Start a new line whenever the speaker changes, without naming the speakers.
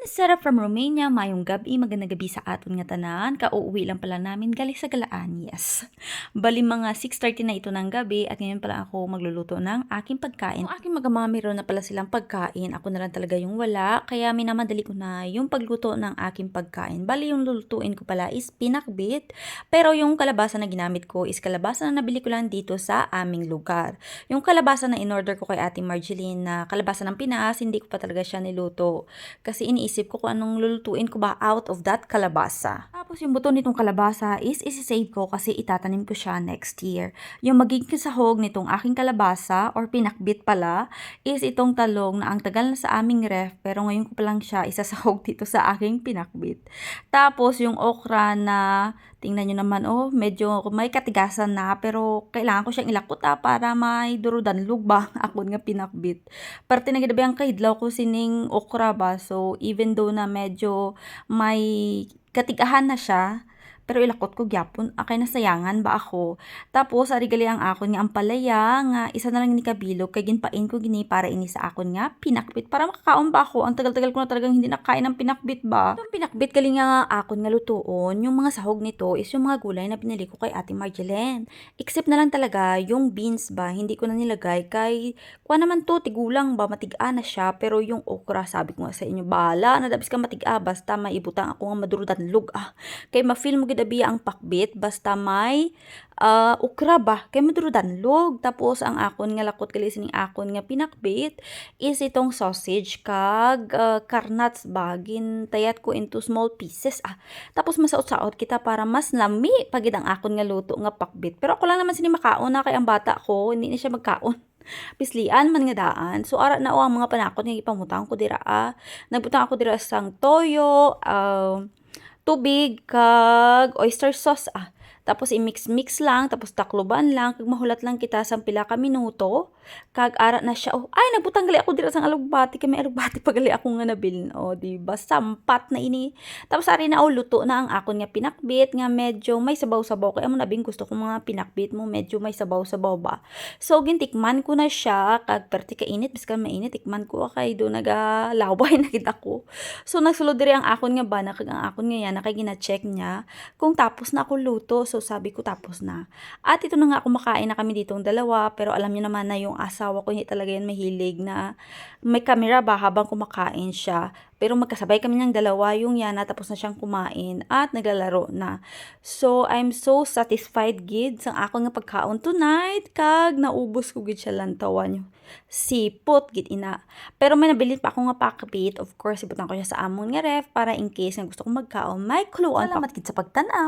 Sarah from Romania, mayong gabi, magandang gabi sa aton nga tanan. Kauuwi lang pala namin gali sa galaan, yes. Bali mga 6:30 na ito ng gabi at ngayon pala ako magluluto ng aking pagkain. Yung aking mga meron na pala silang pagkain, ako na lang talaga yung wala, kaya minamadali ko na yung pagluto ng aking pagkain. Bali yung lulutuin ko pala is pinakbit, pero yung kalabasa na ginamit ko is kalabasa na nabili ko lang dito sa aming lugar. Yung kalabasa na in-order ko kay Ate Marjeline na kalabasa ng Pinas, hindi ko pa talaga siya niluto. Kasi iniisip ko kung anong lulutuin ko ba out of that kalabasa. Tapos yung buto nitong kalabasa is isi-save ko kasi itatanim ko siya next year. Yung magiging sahog nitong aking kalabasa or pinakbit pala is itong talong na ang tagal na sa aming ref pero ngayon ko pa lang siya isasahog dito sa aking pinakbit. Tapos yung okra na tingnan nyo naman, oh, medyo may katigasan na, pero kailangan ko siyang ilakot para may durudanlog ba ako nga pinakbit. Parte na gid ang kaidlaw ko sining okra ba, so even though na medyo may katigahan na siya, pero ilakot ko gyapon akay nasayangan ba ako. Tapos ari gali ang akon nga ampalaya nga isa na lang ni kabilog kay ginpain ko gini para ini sa akon nga pinakbit para makakaon ba ako. Ang tagal-tagal ko na talagang hindi nakain ng pinakbit ba. Itong pinakbit gali nga akon nga lutuon, yung mga sahog nito is yung mga gulay na binili ko kay Ate Marjeline. Except na lang talaga yung beans ba, hindi ko na nilagay kay kuha naman to tigulang ba matiga na siya, pero yung okra sabi ko nga sa inyo bala na dabis ka matiga basta maibutang ako nga madurudanlog kay ma-feel mo gid abi ang pakbit basta may okra ba kay madurudanlog. Tapos ang akon nga lakot gali sining akon nga pinakbit is itong sausage kag karnats ba gintayat ko into small pieces tapos masaot-saot kita para mas lami pagid ang akon nga luto nga pakbit. Pero ako lang naman sini makaon na kay ang bata ko hindi na siya magkaon. Pislian man nga daan. So ara na ang mga panakot nga ipamutang ko dira Nagbutang ako dira sang toyo, tubig kag oyster sauce tapos i-mix-mix lang tapos takloban lang kag mahulat lang kita sang pila ka minuto kag ara na siya. Oh, ay nagbutang gali ako dira sang alugbati kay may alugbati pa gali ako nga nabilin. Oh, di ba sampat na ini. Tapos ari na luto na ang akon nga pinakbit nga medyo may sabaw-sabaw kay amo na bing gusto ko mga pinakbit mo medyo may sabaw-sabaw ba. So gintikman ko na siya kag perti ka init biskan mainit tikman ko kay do nagalaway na gid ako. So nagsulod diri ang akon nga bana kag ang akon nga yana kay gina-check niya kung tapos na ako luto. So sabi ko tapos na. At ito na nga kumakain na kami ditong dalawa, pero alam niyo naman na yung asawa ko hindi talaga yan mahilig na may camera ba habang kumakain siya. Pero magkasabay kami ng dalawa, yung yana tapos na siyang kumain at naglalaro na. So I'm so satisfied gid sa akong nga pagkaon tonight kag naubos ko gid siya lang tawan. Sipot gid ina. Pero may nabili pa ako nga pakbit, of course ibutan ko siya sa amon nga ref para in case nga gusto ko magkaon may kuluan. Salamat gid sa pagtan-aw.